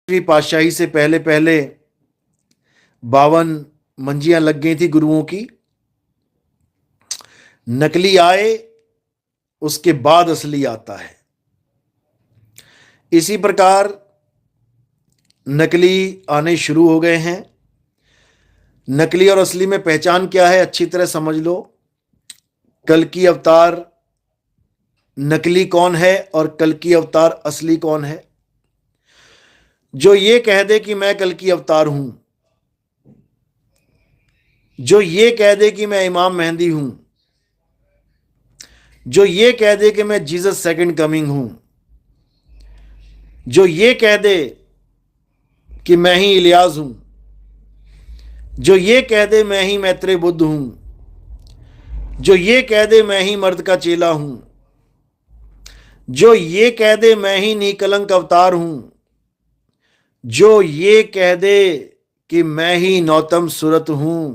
पातशाही से पहले पहले 52 मंजियां लग गई थी गुरुओं की। नकली आए, उसके बाद असली आता है। इसी प्रकार नकली आने शुरू हो गए हैं। नकली और असली में पहचान क्या है, अच्छी तरह समझ लो। कल्कि अवतार नकली कौन है और कल्कि अवतार असली कौन है? जो ये कह दे कि मैं कल्कि अवतार हूं, जो ये कह दे कि मैं इमाम मेहंदी हूं, जो ये कह दे कि मैं जीसस सेकंड कमिंग हूं, जो ये कह दे कि मैं ही इलियास हूं, जो ये कह दे मैं ही मैत्रेय बुद्ध हूं, जो ये कह दे मैं ही मर्द का चेला हूं, जो ये कह दे मैं ही निकलंक अवतार हूं, जो ये कह दे कि मैं ही नौतम सूरत हूं,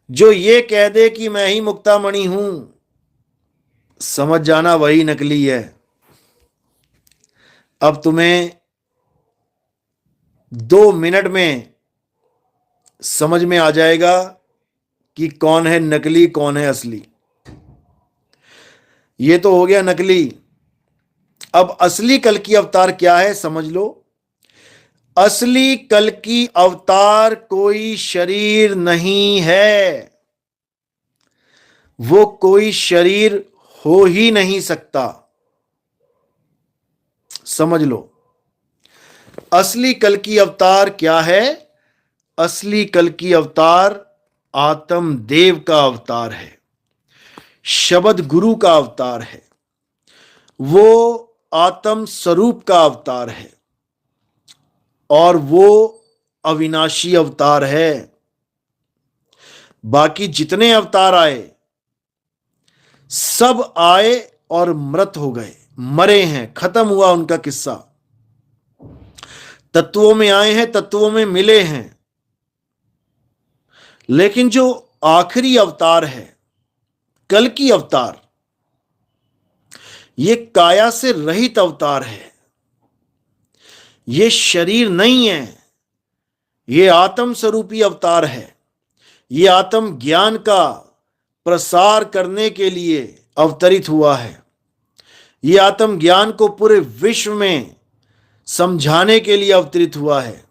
जो ये कह दे कि मैं ही मुक्तामणि हूं, समझ जाना वही नकली है। अब तुम्हें 2 मिनट में समझ में आ जाएगा कि कौन है नकली कौन है असली। ये तो हो गया नकली। अब असली कल्कि अवतार क्या है समझ लो। असली कल्कि अवतार कोई शरीर नहीं है, वो कोई शरीर हो ही नहीं सकता। समझ लो असली कल्कि अवतार क्या है। असली कल्कि अवतार आत्मदेव का अवतार है, शब्द गुरु का अवतार है, वो आत्म स्वरूप का अवतार है और वो अविनाशी अवतार है। बाकी जितने अवतार आए सब आए और मृत हो गए, मरे हैं, खत्म हुआ उनका किस्सा। तत्वों में आए हैं, तत्वों में मिले हैं, लेकिन जो आखिरी अवतार है कल्कि अवतार, ये काया से रहित अवतार है। ये शरीर नहीं है, ये आत्म स्वरूपी अवतार है। ये आत्म ज्ञान का प्रसार करने के लिए अवतरित हुआ है। ये आत्म ज्ञान को पूरे विश्व में समझाने के लिए अवतरित हुआ है।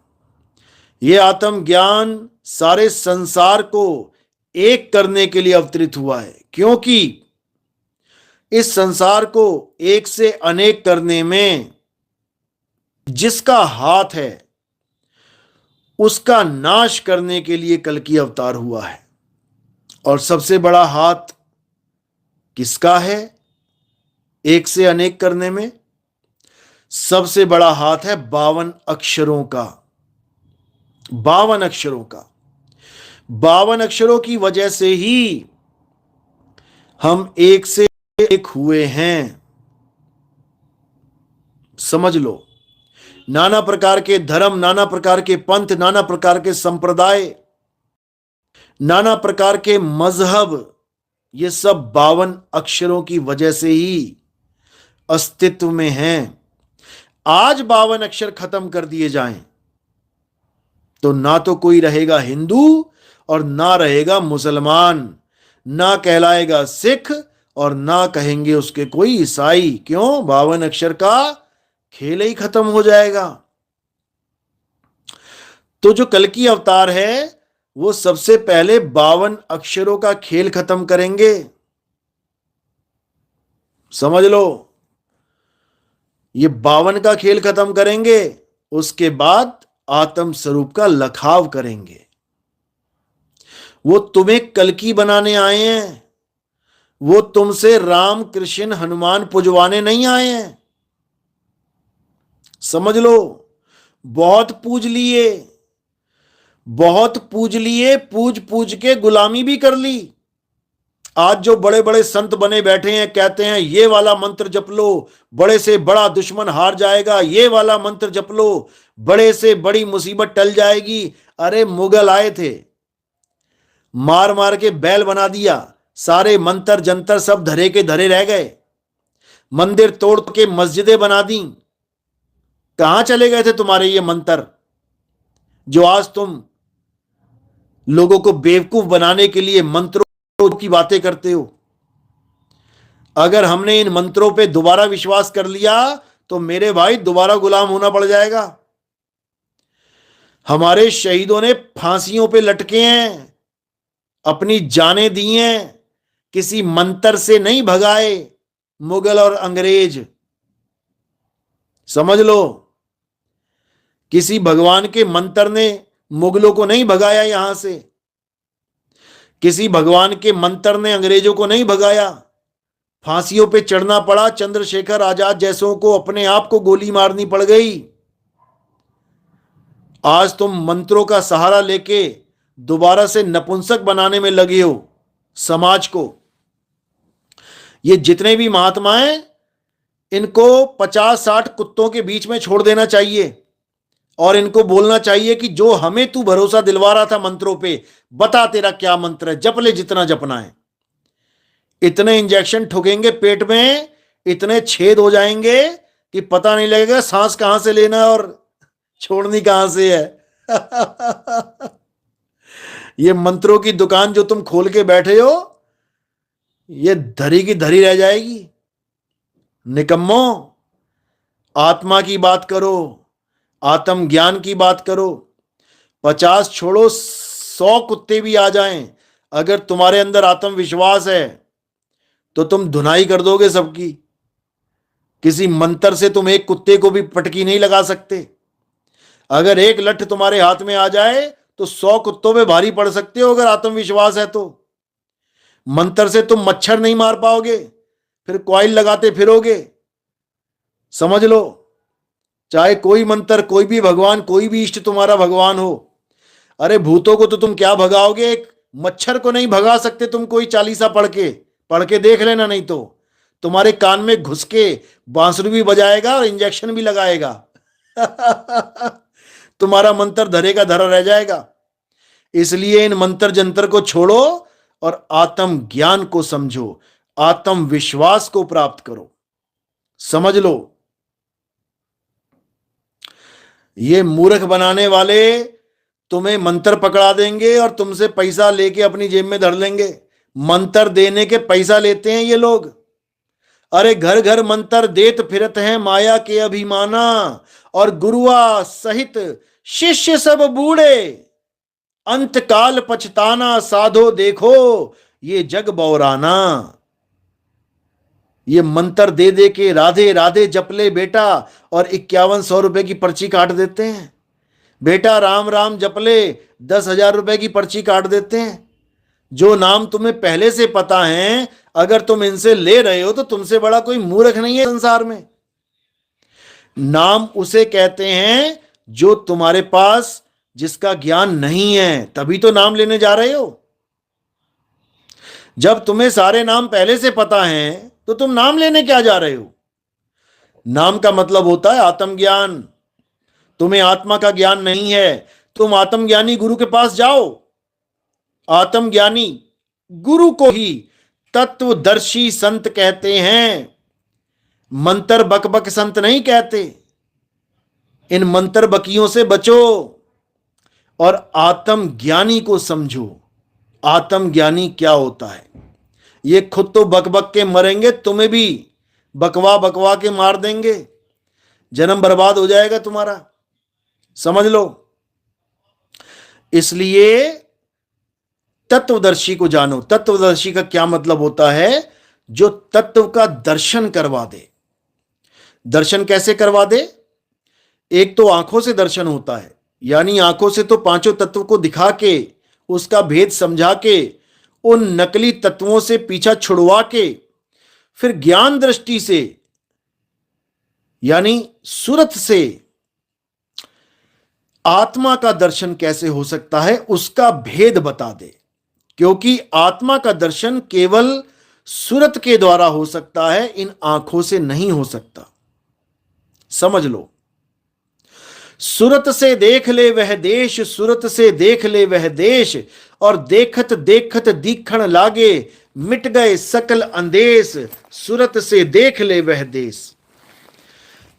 ये आत्म ज्ञान सारे संसार को एक करने के लिए अवतरित हुआ है, क्योंकि इस संसार को एक से अनेक करने में जिसका हाथ है उसका नाश करने के लिए कल्कि अवतार हुआ है। और सबसे बड़ा हाथ किसका है एक से अनेक करने में? सबसे बड़ा हाथ है 52 अक्षरों का। 52 अक्षरों का। 52 अक्षरों की वजह से ही हम एक से एक हुए हैं। समझ लो, नाना प्रकार के धर्म, नाना प्रकार के पंथ, नाना प्रकार के संप्रदाय, नाना प्रकार के मजहब, ये सब 52 अक्षरों की वजह से ही अस्तित्व में हैं। आज 52 अक्षर खत्म कर दिए जाएं तो ना तो कोई रहेगा हिंदू और ना रहेगा मुसलमान, ना कहलाएगा सिख और ना कहेंगे उसके कोई ईसाई। क्यों? 52 अक्षर का खेल ही खत्म हो जाएगा। तो जो कल्कि अवतार है वो सबसे पहले 52 अक्षरों का खेल खत्म करेंगे। समझ लो, ये 52 का खेल खत्म करेंगे, उसके बाद आत्म स्वरूप का लखाव करेंगे। वो तुम्हें कल्कि बनाने आए हैं, वो तुमसे राम कृष्ण हनुमान पुजवाने नहीं आए हैं। समझ लो, बहुत पूज लिए, बहुत पूज लिए, पूज पूज के गुलामी भी कर ली। आज जो बड़े बड़े संत बने बैठे हैं कहते हैं ये वाला मंत्र जप लो, बड़े से बड़ा दुश्मन हार जाएगा, ये वाला मंत्र जप लो, बड़े से बड़ी मुसीबत टल जाएगी। अरे मुगल आए थे, मार मार के बैल बना दिया, सारे मंत्र जंतर सब धरे के धरे रह गए, मंदिर तोड़ के मस्जिदें बना दी, कहां चले गए थे तुम्हारे ये मंत्र जो आज तुम लोगों को बेवकूफ बनाने के लिए मंत्रों की बातें करते हो? अगर हमने इन मंत्रों पे दोबारा विश्वास कर लिया तो मेरे भाई दोबारा गुलाम होना पड़ जाएगा। हमारे शहीदों ने फांसियों पे लटके हैं, अपनी जानें दी हैं, किसी मंत्र से नहीं भगाए मुगल और अंग्रेज। समझ लो, किसी भगवान के मंत्र ने मुगलों को नहीं भगाया यहां से, किसी भगवान के मंत्र ने अंग्रेजों को नहीं भगाया। फांसियों पे चढ़ना पड़ा, चंद्रशेखर आजाद जैसों को अपने आप को गोली मारनी पड़ गई। आज तुम मंत्रों का सहारा लेके दोबारा से नपुंसक बनाने में लगे हो समाज को। ये जितने भी महात्मा हैं इनको 50-60 कुत्तों के बीच में छोड़ देना चाहिए और इनको बोलना चाहिए कि जो हमें तू भरोसा दिलवा रहा था मंत्रों पे, बता तेरा क्या मंत्र है, जप ले जितना जपना है। इतने इंजेक्शन ठुकेंगे पेट में, इतने छेद हो जाएंगे कि पता नहीं लगेगा सांस कहां से लेना और छोड़नी कहां से है। ये मंत्रों की दुकान जो तुम खोल के बैठे हो, ये धरी की धरी रह जाएगी। निकम्मो, आत्मा की बात करो, आत्म ज्ञान की बात करो। 50 छोड़ो, 100 कुत्ते भी आ जाएं, अगर तुम्हारे अंदर आत्मविश्वास है तो तुम धुनाई कर दोगे सबकी। किसी मंत्र से तुम एक कुत्ते को भी पटकी नहीं लगा सकते। अगर एक लठ तुम्हारे हाथ में आ जाए तो 100 कुत्तों पे भारी पड़ सकते हो अगर आत्मविश्वास है तो। मंत्र से तुम मच्छर नहीं मार पाओगे, फिर कॉइल लगाते फिरोगे। समझ लो, चाहे कोई मंत्र, कोई भी भगवान, कोई भी इष्ट तुम्हारा भगवान हो, अरे भूतों को तो तुम क्या भगाओगे, एक मच्छर को नहीं भगा सकते तुम कोई चालीसा पढ़ के देख लेना, नहीं तो तुम्हारे कान में घुस के बांसुरी भी बजाएगा और इंजेक्शन भी लगाएगा। तुम्हारा मंत्र धरे का धरा रह जाएगा। इसलिए इन मंत्र जंतर को छोड़ो और आत्म ज्ञान को समझो, आत्म विश्वास को प्राप्त करो। समझ लो, ये मूर्ख बनाने वाले तुम्हें मंत्र पकड़ा देंगे और तुमसे पैसा लेके अपनी जेब में धर लेंगे। मंत्र देने के पैसा लेते हैं ये लोग। अरे घर घर मंत्र देत फिरत हैं माया के अभिमाना, और गुरुआ सहित शिष्य सब बूढ़े, अंत काल पछताना साधो देखो ये जग बौराना। ये मंत्र दे दे के राधे राधे जप ले बेटा, और 5100 रुपए की पर्ची काट देते हैं। बेटा राम राम जप ले, 10,000 रुपए की पर्ची काट देते हैं। जो नाम तुम्हें पहले से पता है, अगर तुम इनसे ले रहे हो तो तुमसे बड़ा कोई मूर्ख नहीं है संसार में। नाम उसे कहते हैं जो तुम्हारे पास, जिसका ज्ञान नहीं है, तभी तो नाम लेने जा रहे हो। जब तुम्हें सारे नाम पहले से पता है तो तुम नाम लेने क्या जा रहे हो? नाम का मतलब होता है आत्मज्ञान। तुम्हें आत्मा का ज्ञान नहीं है, तुम आत्मज्ञानी गुरु के पास जाओ। आत्मज्ञानी गुरु को ही तत्वदर्शी संत कहते हैं, मंत्र बकबक संत नहीं कहते। इन मंत्र बकियों से बचो और आत्मज्ञानी को समझो। आत्मज्ञानी क्या होता है? ये खुद तो बकबक के मरेंगे, तुम्हें भी बकवा बकवा के मार देंगे, जन्म बर्बाद हो जाएगा तुम्हारा। समझ लो। इसलिए तत्वदर्शी को जानो। तत्वदर्शी का क्या मतलब होता है? जो तत्व का दर्शन करवा दे। दर्शन कैसे करवा दे? एक तो आंखों से दर्शन होता है, यानी आंखों से तो पांचों तत्व को दिखा के, उसका भेद समझा के, उन नकली तत्वों से पीछा छुड़वा के, फिर ज्ञान दृष्टि से यानी सूरत से आत्मा का दर्शन कैसे हो सकता है उसका भेद बता दे। क्योंकि आत्मा का दर्शन केवल सूरत के द्वारा हो सकता है, इन आंखों से नहीं हो सकता। समझ लो। सूरत से देख ले वह देश, सूरत से देख ले वह देश, और देखत देखत दीखण लागे, मिट गए सकल अंदेश, सूरत से देख ले वह देश।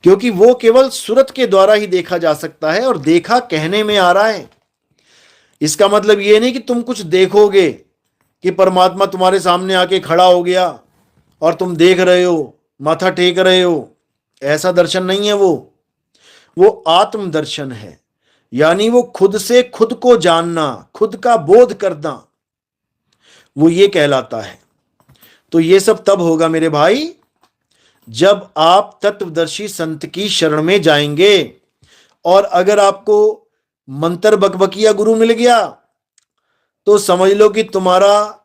क्योंकि वो केवल सूरत के द्वारा ही देखा जा सकता है, और देखा कहने में आ रहा है। इसका मतलब ये नहीं कि तुम कुछ देखोगे कि परमात्मा तुम्हारे सामने आके खड़ा हो गया और तुम देख रहे हो, माथा टेक रहे हो। ऐसा दर्शन नहीं है वो आत्म दर्शन है। यानी वो खुद से खुद को जानना, खुद का बोध करना, वो ये कहलाता है। तो ये सब तब होगा मेरे भाई जब आप तत्वदर्शी संत की शरण में जाएंगे। और अगर आपको मंत्र बकबकिया गुरु मिल गया तो समझ लो कि तुम्हारा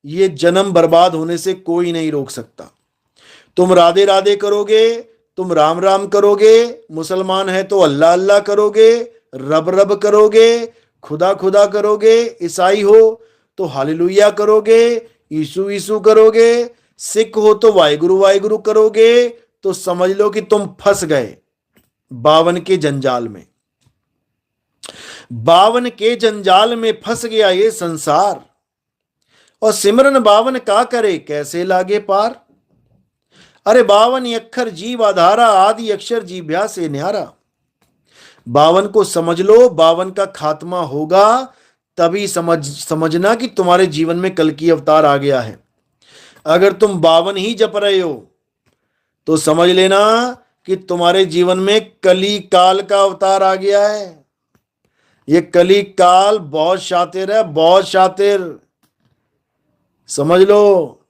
ये जन्म बर्बाद होने से कोई नहीं रोक सकता। तुम राधे राधे करोगे, तुम राम राम करोगे, मुसलमान है तो अल्लाह अल्लाह करोगे, रब रब करोगे, खुदा खुदा करोगे, ईसाई हो तो हालेलुया करोगे, यीशु यीशु करोगे, सिख हो तो वाहिगुरु करोगे, तो समझ लो कि तुम फंस गए 52 के जंजाल में। 52 के जंजाल में फंस गया ये संसार। और सिमरन 52 का करे कैसे लागे पार। अरे 52 अक्षर जीव आधारा, आदि अक्षर जीभ्या से न्यारा। 52 को समझ लो, 52 का खात्मा होगा तभी समझना कि तुम्हारे जीवन में कल की अवतार आ गया है। अगर तुम 52 ही जप रहे हो तो समझ लेना कि तुम्हारे जीवन में कली काल का अवतार आ गया है। ये कली काल बहुत शातिर है, बहुत शातिर, समझ लो,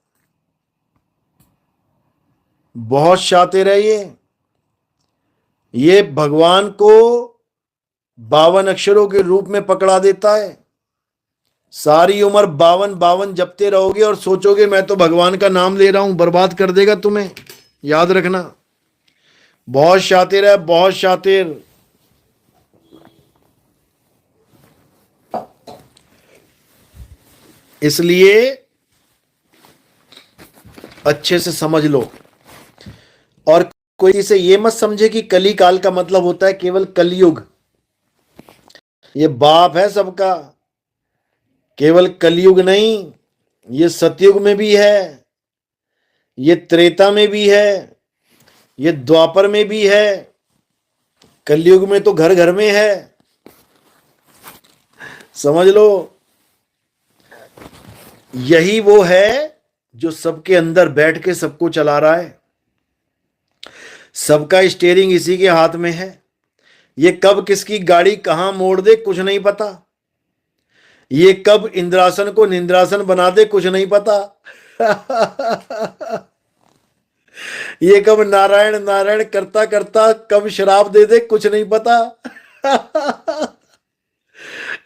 बहुत शातिर है ये भगवान को 52 अक्षरों के रूप में पकड़ा देता है। सारी उम्र 52 जपते रहोगे और सोचोगे मैं तो भगवान का नाम ले रहा हूं, बर्बाद कर देगा तुम्हें। याद रखना, बहुत शातिर है, बहुत शातिर। इसलिए अच्छे से समझ लो। और कोई इसे ये मत समझे कि कली काल का मतलब होता है केवल कलयुग। ये बाप है सबका, केवल कलयुग नहीं, ये सतयुग में भी है, ये त्रेता में भी है, ये द्वापर में भी है। कलयुग में तो घर घर में है, समझ लो। यही वो है जो सबके अंदर बैठ के सबको चला रहा है। सबका स्टीयरिंग इसी के हाथ में है। ये कब किसकी गाड़ी कहां मोड़ दे कुछ नहीं पता। ये कब इंद्रासन को निंद्रासन बना दे कुछ नहीं पता। ये कब नारायण नारायण करता करता कब शराब दे दे कुछ नहीं पता।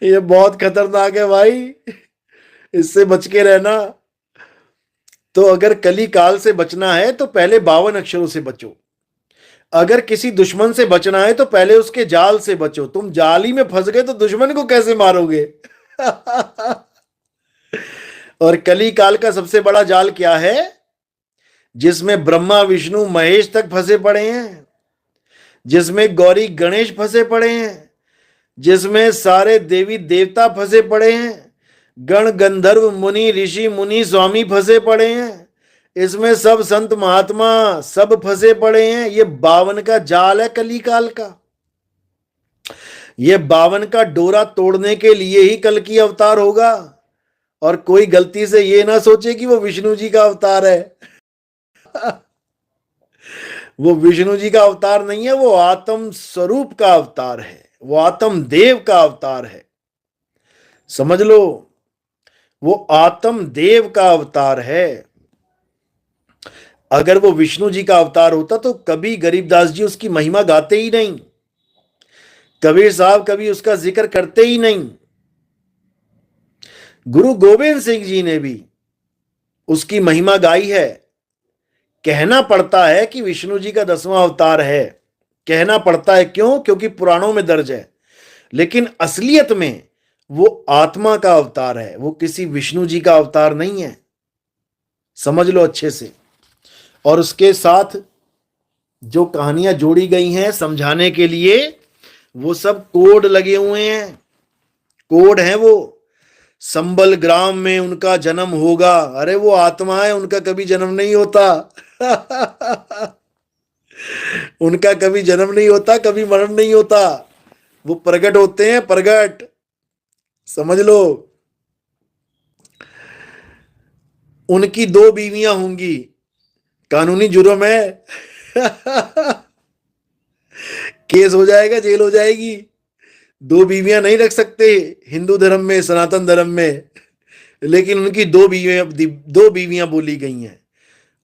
ये बहुत खतरनाक है भाई, इससे बच के रहना। तो अगर कली काल से बचना है तो पहले 52 अक्षरों से बचो। अगर किसी दुश्मन से बचना है तो पहले उसके जाल से बचो। तुम जाल ही में फंस गए तो दुश्मन को कैसे मारोगे। और कली काल का सबसे बड़ा जाल क्या है, जिसमें ब्रह्मा विष्णु महेश तक फंसे पड़े हैं, जिसमें गौरी गणेश फंसे पड़े हैं, जिसमें सारे देवी देवता फंसे पड़े हैं, गण गंधर्व मुनि ऋषि मुनि स्वामी फंसे पड़े हैं, इसमें सब संत महात्मा सब फंसे पड़े हैं। ये 52 का जाल है कली काल का। ये 52 का डोरा तोड़ने के लिए ही कल की अवतार होगा। और कोई गलती से ये ना सोचे कि वो विष्णु जी का अवतार है। वो विष्णु जी का अवतार नहीं है, वो आत्म स्वरूप का अवतार है, वो आत्म देव का अवतार है। समझ लो, वो आत्म देव का अवतार है। अगर वो विष्णु जी का अवतार होता तो कभी गरीबदास जी उसकी महिमा गाते ही नहीं, कबीर साहब कभी उसका जिक्र करते ही नहीं, गुरु गोविंद सिंह जी ने भी उसकी महिमा गाई है। कहना पड़ता है कि विष्णु जी का 10वां अवतार है, कहना पड़ता है, क्यों? क्योंकि पुराणों में दर्ज है। लेकिन असलियत में वो आत्मा का अवतार है, वो किसी विष्णु जी का अवतार नहीं है। समझ लो अच्छे से। और उसके साथ जो कहानियां जोड़ी गई हैं समझाने के लिए, वो सब कोड लगे हुए हैं, कोड है वो। संबल ग्राम में उनका जन्म होगा। अरे वो आत्मा है, उनका कभी जन्म नहीं होता। उनका कभी जन्म नहीं होता, कभी मरण नहीं होता, वो प्रकट होते हैं, प्रकट, समझ लो। उनकी दो बीवियां होंगी, कानूनी जुर्म है। केस हो जाएगा, जेल हो जाएगी। दो बीवियां नहीं रख सकते हिंदू धर्म में, सनातन धर्म में, लेकिन उनकी दो बीवियां बोली गई हैं।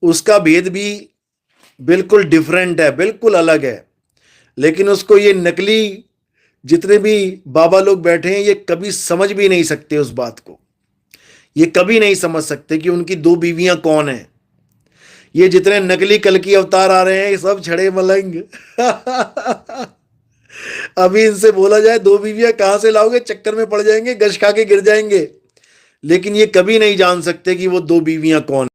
उसका भेद भी बिल्कुल डिफरेंट है, बिल्कुल अलग है। लेकिन उसको ये नकली जितने भी बाबा लोग बैठे हैं, ये कभी समझ भी नहीं सकते उस बात को। ये कभी नहीं समझ सकते कि उनकी दो बीवियां कौन हैं। ये जितने नकली कल की अवतार आ रहे हैं, ये सब छड़े मलंग। अभी इनसे बोला जाए दो बीवियां कहां से लाओगे, चक्कर में पड़ जाएंगे, गश खा के गिर जाएंगे। लेकिन ये कभी नहीं जान सकते कि वो दो बीवियां कौन